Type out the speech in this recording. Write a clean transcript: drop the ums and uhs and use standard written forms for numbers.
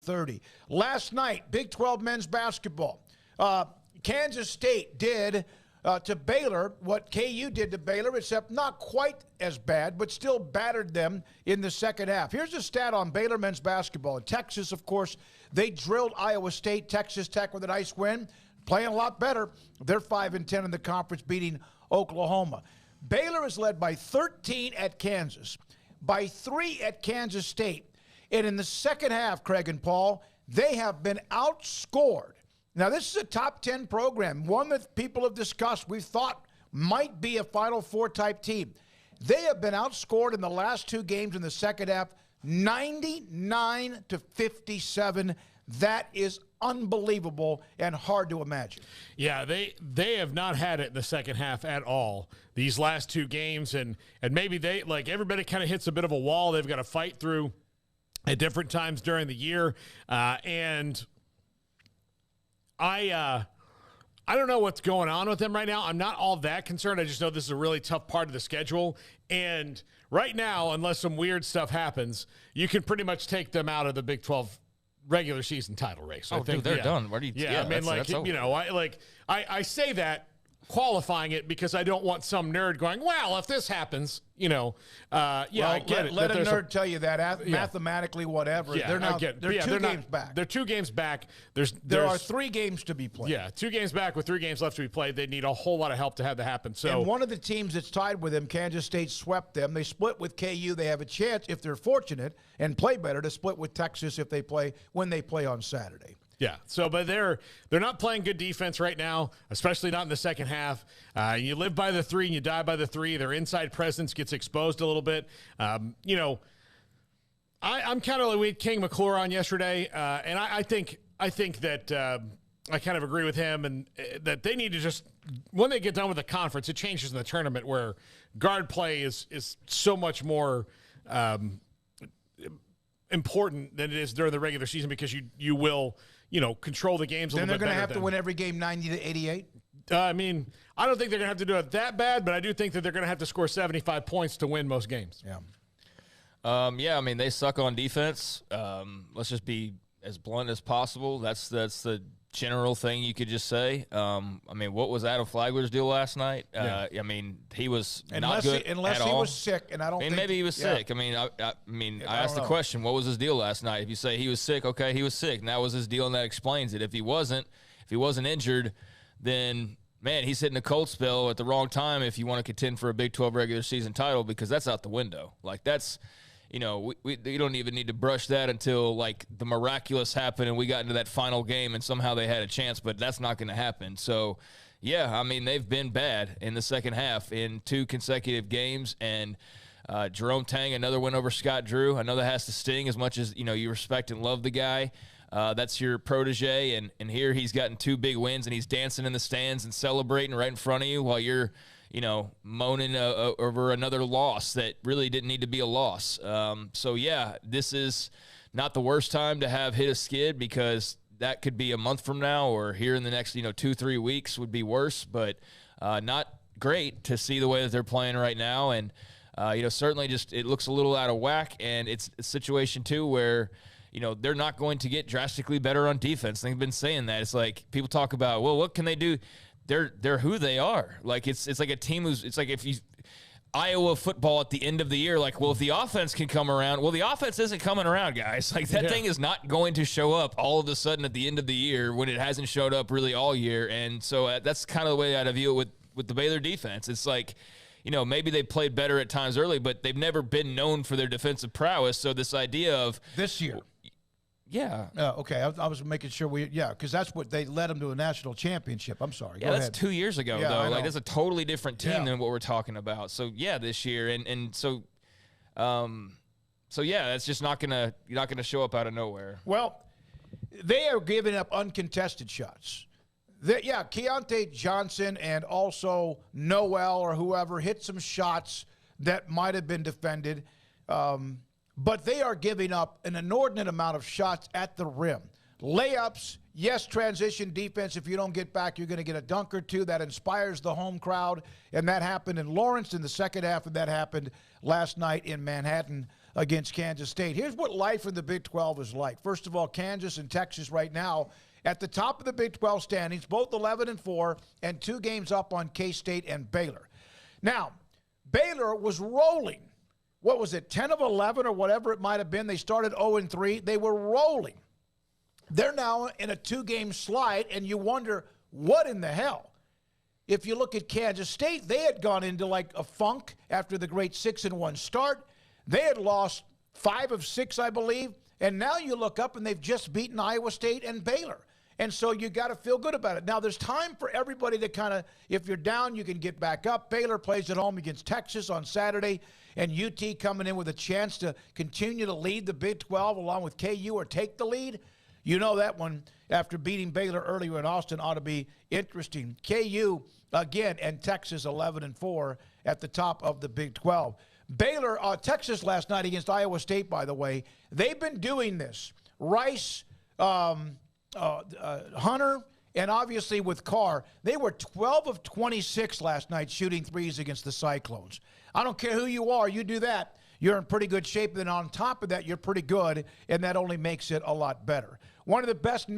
30. Last night, Big 12 men's basketball. Kansas State did to Baylor what KU did to Baylor, except not quite as bad, but still battered them in the second half. Here's a stat on Baylor men's basketball. In Texas, of course, they drilled Iowa State. Texas Tech with a nice win, playing a lot better. They're 5-10 in the conference, beating Oklahoma. Baylor is led by 13 at Kansas, by 3 at Kansas State. And in the second half, Craig and Paul, they have been outscored. Now, this is a top 10 program, one that people have discussed, we thought might be a Final Four type team. They have been outscored in the last 2 games in the second half, 99-57. That is unbelievable and hard to imagine. Yeah, they have not had it in the second half at all these last 2 games, and maybe they, like, everybody kind of hits a bit of a wall they've got to fight through at different times during the year, and I don't know what's going on with them right now. I'm not all that concerned. I just know this is a really tough part of the schedule. And right now, unless some weird stuff happens, you can pretty much take them out of the Big 12 regular season title race. I think they're done. Where do you? Yeah, I mean, I say that qualifying it because I don't want some nerd going, well, if this happens, I get it. Let a nerd tell you that mathematically, whatever. Yeah, they're two games back. They're 2 games back. There are 3 games to be played. Yeah, 2 games back with 3 games left to be played. They need a whole lot of help to have that happen. So, and one of the teams that's tied with them, Kansas State, swept them. They split with KU. They have a chance, if they're fortunate and play better, to split with Texas if they play when they play on Saturday. Yeah. So, but they're not playing good defense right now, especially not in the second half. You live by the 3 and you die by the 3. Their inside presence gets exposed a little bit. I'm kind of like we had King McClure on yesterday, and I think that I kind of agree with him, and that they need to just, when they get done with the conference, it changes in the tournament where guard play is so much more important than it is during the regular season, because you will control the games a little bit better. Then they're going to have to win every game 90-88? I mean, I don't think they're going to have to do it that bad, but I do think that they're going to have to score 75 points to win most games. Yeah. I mean, they suck on defense. Let's just be as blunt as possible. That's the general thing you could just say. I mean, what was Adam Flagler's deal last night? I mean, he was not good unless at he all. Was sick, and I don't. think, maybe he was sick. I mean, I asked the question, what was his deal last night? If you say he was sick, okay, he was sick, and that was his deal, and that explains it. If he wasn't injured, then man, he's hitting a cold spell at the wrong time if you want to contend for a Big 12 regular season title, because that's out the window. Like, that's. We don't even need to brush that until, like, the miraculous happened and we got into that final game and somehow they had a chance, but that's not going to happen. So, yeah, I mean, they've been bad in the second half in 2 consecutive games, and Jerome Tang, another win over Scott Drew. I know that has to sting as much as, you respect and love the guy. That's your protege, and here he's gotten 2 big wins, and he's dancing in the stands and celebrating right in front of you while you're moaning over another loss that really didn't need to be a loss. So, yeah, this is not the worst time to have hit a skid, because that could be a month from now or here in the next, 2-3 weeks would be worse, but not great to see the way that they're playing right now. And, certainly just it looks a little out of whack, and it's a situation, too, where they're not going to get drastically better on defense. They've been saying that. It's like people talk about, well, what can they do? They're who they are. Like, it's like a team it's like if you Iowa football at the end of the year, like, well, if the offense can come around, well, the offense isn't coming around, guys. Like, that thing is not going to show up all of a sudden at the end of the year when it hasn't showed up really all year. And so that's kind of the way I view it with the Baylor defense. It's like, maybe they played better at times early, but they've never been known for their defensive prowess. So this idea of this year. Yeah. Okay. I was making sure because that's what they led them to a national championship. I'm sorry. Yeah, that's 2 years ago, though. Like, that's a totally different team than what we're talking about. So, yeah, this year. And so that's just not gonna show up out of nowhere. Well, they are giving up uncontested shots. Keontae Johnson and also Noel or whoever hit some shots that might have been defended. But they are giving up an inordinate amount of shots at the rim. Layups, yes, transition defense. If you don't get back, you're going to get a dunk or 2. That inspires the home crowd, and that happened in Lawrence in the second half, and that happened last night in Manhattan against Kansas State. Here's what life in the Big 12 is like. First of all, Kansas and Texas right now at the top of the Big 12 standings, both 11-4, and 2 games up on K-State and Baylor. Now, Baylor was rolling. What was it, 10 of 11 or whatever it might have been? They started 0-3. They were rolling. They're now in a 2-game slide, and you wonder, what in the hell? If you look at Kansas State, they had gone into like a funk after the great 6-1 start. They had lost 5 of 6, I believe, and now you look up and they've just beaten Iowa State and Baylor. And so you got to feel good about it. Now, there's time for everybody to kind of, if you're down, you can get back up. Baylor plays at home against Texas on Saturday, and UT coming in with a chance to continue to lead the Big 12 along with KU or take the lead. You know that one, after beating Baylor earlier in Austin, ought to be interesting. KU, again, and Texas 11-4 at the top of the Big 12. Baylor, Texas last night against Iowa State, by the way, they've been doing this. Rice, Hunter, and obviously with Carr, they were 12 of 26 last night shooting threes against the Cyclones. I don't care who you are, you do that, you're in pretty good shape. And then on top of that, you're pretty good, and that only makes it a lot better. One of the best